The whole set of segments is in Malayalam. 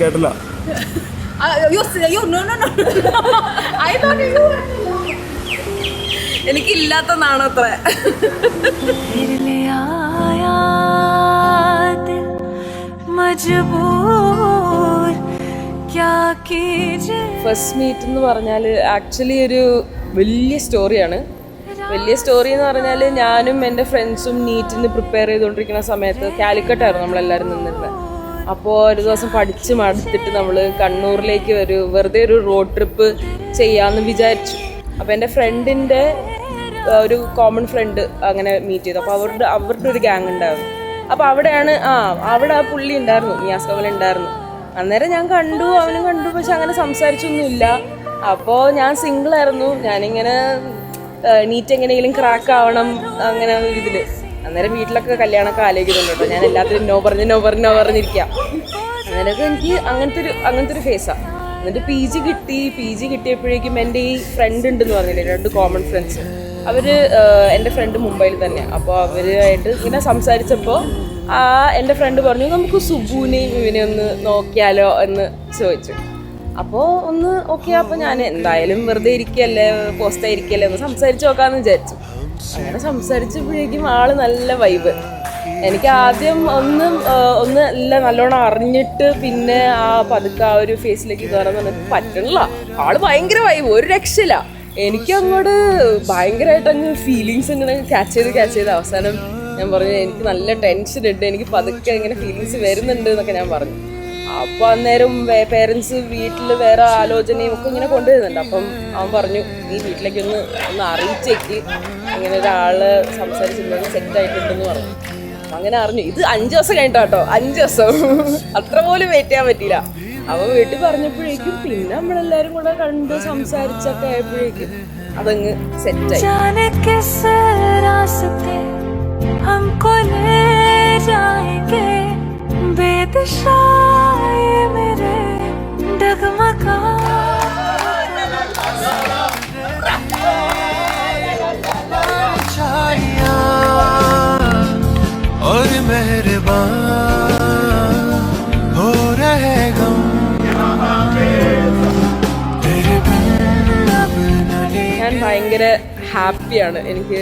കേട്ടില്ല. എനിക്കില്ലാത്തതാണോ അത്ര. ഫസ്റ്റ് മീറ്റ് എന്ന് പറഞ്ഞാൽ ആക്ച്വലി ഒരു വലിയ സ്റ്റോറിയാണ്. വലിയ സ്റ്റോറി എന്ന് പറഞ്ഞാൽ ഞാനും എൻ്റെ ഫ്രണ്ട്സും നീറ്റിന് പ്രിപ്പയർ ചെയ്തുകൊണ്ടിരിക്കുന്ന സമയത്ത് കാലിക്കട്ടായിരുന്നു നമ്മളെല്ലാവരും നിന്നിരുന്നത്. അപ്പോൾ ഒരു ദിവസം പഠിച്ച് മടുത്തിട്ട് നമ്മൾ കണ്ണൂരിലേക്ക് വെറുതെ ഒരു റോഡ് ട്രിപ്പ് ചെയ്യാമെന്ന് വിചാരിച്ചു. അപ്പോൾ എൻ്റെ ഫ്രണ്ടിൻ്റെ ഒരു കോമൺ ഫ്രണ്ട് അങ്ങനെ മീറ്റ് ചെയ്തു. അപ്പോൾ അവരുടെ ഒരു ഗ്യാങ് ഉണ്ടായിരുന്നു. അപ്പോൾ അവിടെ ആ പുള്ളി ഉണ്ടായിരുന്നു, നിയാസ് കമൽ ഉണ്ടായിരുന്നു. അന്നേരം ഞാൻ കണ്ടു, അവനും കണ്ടു, പക്ഷെ അങ്ങനെ സംസാരിച്ചൊന്നുമില്ല. അപ്പോൾ ഞാൻ സിംഗിളായിരുന്നു. ഞാനിങ്ങനെ നീറ്റ് എങ്ങനെയെങ്കിലും ക്രാക്ക് ആവണം അങ്ങനെ ഇതിൽ. അന്നേരം വീട്ടിലൊക്കെ കല്യാണമൊക്കെ ആലോചിക്കുന്നുണ്ട് കേട്ടോ. ഞാൻ എല്ലാത്തിനും നോ പറഞ്ഞിരിക്കാം. അന്നേരമൊക്കെ എനിക്ക് അങ്ങനത്തെ ഒരു ഫേസാണ്. എന്നിട്ട് പി ജി കിട്ടിയപ്പോഴേക്കും എൻ്റെ ഈ ഫ്രണ്ട് ഉണ്ടെന്ന് പറഞ്ഞില്ലേ, 2 കോമൺ ഫ്രണ്ട്സ്. എൻ്റെ ഫ്രണ്ട് മുംബൈയിൽ തന്നെ. അപ്പോൾ അവരുമായിട്ട് ഇങ്ങനെ സംസാരിച്ചപ്പോൾ എൻ്റെ ഫ്രണ്ട് പറഞ്ഞു നമുക്ക് സുബുവിനെയും ഇവനെ ഒന്ന് നോക്കിയാലോ എന്ന് ചോദിച്ചു. അപ്പോൾ ഓക്കെ. അപ്പോൾ ഞാൻ എന്തായാലും വെറുതെ ഇരിക്കുകയല്ലേ, പോസ്റ്റായിരിക്കല്ലേ, ഒന്ന് സംസാരിച്ച് നോക്കാമെന്ന് വിചാരിച്ചു. അങ്ങനെ സംസാരിച്ചപ്പോഴേക്കും ആള് നല്ല വൈബ്. എനിക്ക് ആദ്യം ഒന്ന് എല്ലാം നല്ലോണം അറിഞ്ഞിട്ട് പിന്നെ പതുക്കെ ആ ഒരു ഫേസിലേക്ക് കയറാൻ പറഞ്ഞിട്ട് പറ്റണില്ല. ആള് ഭയങ്കര വൈബ്, ഒരു രക്ഷയില്ല. എനിക്ക് അങ്ങോട്ട് ഭയങ്കരമായിട്ട് അങ്ങ് ഫീലിങ്സ് ഇങ്ങനെ ക്യാച്ച് ചെയ്ത് അവസാനം ഞാൻ പറഞ്ഞു എനിക്ക് നല്ല ടെൻഷൻ ഉണ്ട്, എനിക്ക് പതുക്കെ ഇങ്ങനെ ഫീലിങ്സ് വരുന്നുണ്ട് എന്നൊക്കെ ഞാൻ പറഞ്ഞു. അപ്പോൾ അന്നേരം പേരൻസ് വീട്ടിൽ വേറെ ആലോചനയും ഒക്കെ ഇങ്ങനെ കൊണ്ടുവരുന്നുണ്ട്. അപ്പം അവൻ പറഞ്ഞു നീ വീട്ടിലേക്ക് ഒന്ന് അറിയിച്ചേക്ക്, ഇങ്ങനെ ഒരാള് സംസാരിച്ചിട്ടുണ്ടെങ്കിൽ സെറ്റ് ആയിട്ടുണ്ടെന്ന് പറഞ്ഞു. അങ്ങനെ അറിഞ്ഞു. ഇത് 5 ദിവസം കഴിഞ്ഞിട്ടോ, 5 ദിവസം അത്ര പോലും വെയിറ്റ് ചെയ്യാൻ പറ്റിയില്ല. അവൻ വീട്ടിൽ പറഞ്ഞപ്പോഴേക്കും പിന്നെ നമ്മളെല്ലാരും കൂടെ കണ്ട് സംസാരിച്ചൊക്കെ ആയപ്പോഴേക്കും അതങ്ങ് സെറ്റായി. ഞാൻ ഭയങ്കര ഹാപ്പിയാണ്. എനിക്ക്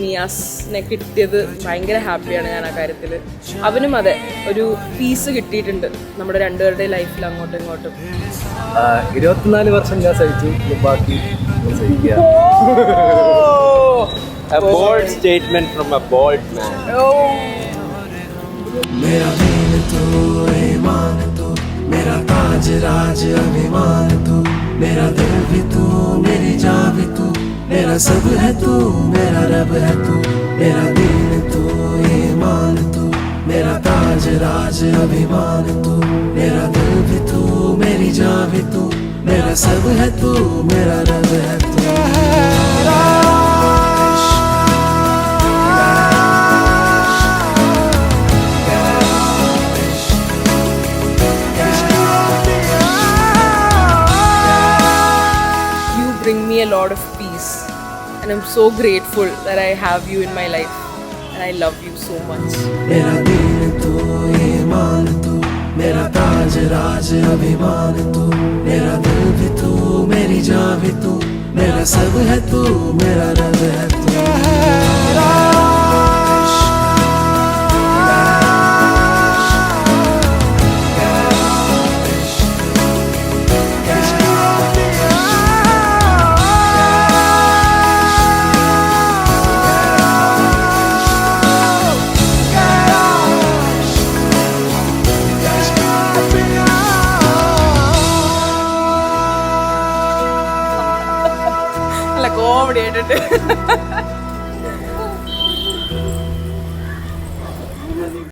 നിയാസിനെ കിട്ടിയത് ഭയങ്കര ഹാപ്പിയാണ് ഞാൻ ആ കാര്യത്തിൽ. അവനും അതെ, ഒരു പീസ് കിട്ടിയിട്ടുണ്ട് നമ്മുടെ രണ്ടുപേരുടെ ലൈഫിൽ അങ്ങോട്ടും ഇങ്ങോട്ടും. 24 വർഷം ഞാൻ സഹിച്ചു, ബാക്കി സഹിക്കുക. A bold statement from a bold man. मेरा दीन तू ईमान तू, मेरा ताज राज अभिमान तू, मेरा दिल भी तू, मेरी जान भी तू, मेरा सब है तू, मेरा रब है तू. मेरा दीन तू ईमान तू, मेरा ताज राज अभिमान तू, मेरा दिल भी तू, मेरी जान भी तू, मेरा सब है तू, मेरा रब है तू. Bring me a lot of peace and I'm so grateful that I have you in my life and I love you so much. मेरा दीन तू ईमान तू, मेरा ताज राज अभिमान तू, मेरा दिल भी तू, मेरी जान भी तू, मेरा सब है तू, मेरा रब है तू. നല്ല കോമഡി ആയിട്ടുണ്ട്.